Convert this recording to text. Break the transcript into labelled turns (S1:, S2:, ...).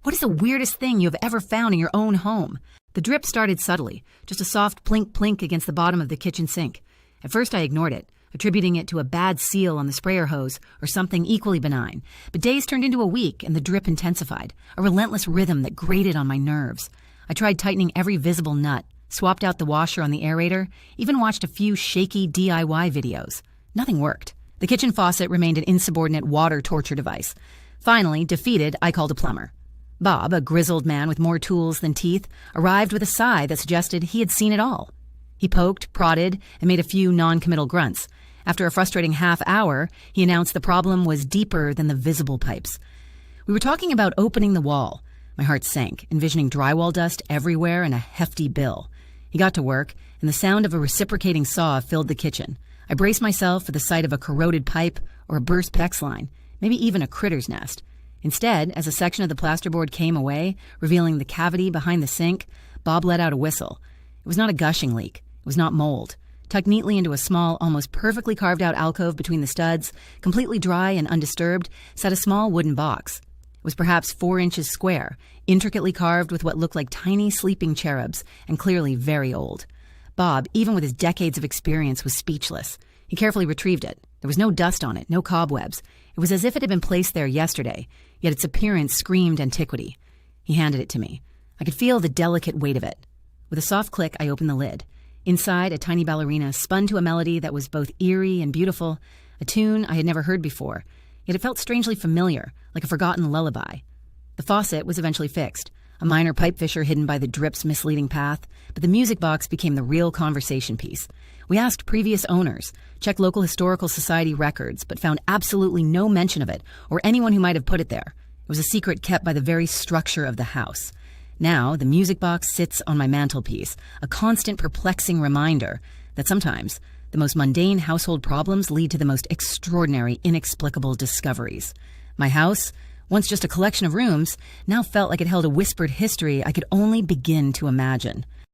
S1: What is the weirdest thing you have ever found in your own home? The drip started subtly, just a soft plink-plink against the bottom of the kitchen sink. At first I ignored it, attributing it to a bad seal on the sprayer hose or something equally benign. But days turned into a week and the drip intensified, a relentless rhythm that grated on my nerves. I tried tightening every visible nut, swapped out the washer on the aerator, even watched a few shaky DIY videos. Nothing worked. The kitchen faucet remained an insubordinate water torture device. Finally, defeated, I called a plumber. Bob, a grizzled man with more tools than teeth, arrived with a sigh that suggested he had seen it all. He poked, prodded, and made a few non-committal grunts. After a frustrating half hour, he announced the problem was deeper than the visible pipes. We were talking about opening the wall. My heart sank, envisioning drywall dust everywhere and a hefty bill. He got to work, and the sound of a reciprocating saw filled the kitchen. I braced myself for the sight of a corroded pipe or a burst PEX line, maybe even a critter's nest. Instead, as a section of the plasterboard came away, revealing the cavity behind the sink, Bob let out a whistle. It was not a gushing leak. It was not mold. Tucked neatly into a small, almost perfectly carved-out alcove between the studs, completely dry and undisturbed, sat a small wooden box. It was perhaps 4 inches square, intricately carved with what looked like tiny sleeping cherubs, and clearly very old. Bob, even with his decades of experience, was speechless. He carefully retrieved it. There was no dust on it, no cobwebs. It was as if it had been placed there yesterday, yet its appearance screamed antiquity. He handed it to me. I could feel the delicate weight of it. With a soft click, I opened the lid. Inside, a tiny ballerina spun to a melody that was both eerie and beautiful, a tune I had never heard before, yet it felt strangely familiar, like a forgotten lullaby. The faucet was eventually fixed, a minor pipe fissure hidden by the drip's misleading path, but the music box became the real conversation piece. We asked previous owners, checked local historical society records, but found absolutely no mention of it or anyone who might have put it there. It was a secret kept by the very structure of the house. Now, the music box sits on my mantelpiece, a constant perplexing reminder that sometimes the most mundane household problems lead to the most extraordinary, inexplicable discoveries. My house, once just a collection of rooms, now felt like it held a whispered history I could only begin to imagine.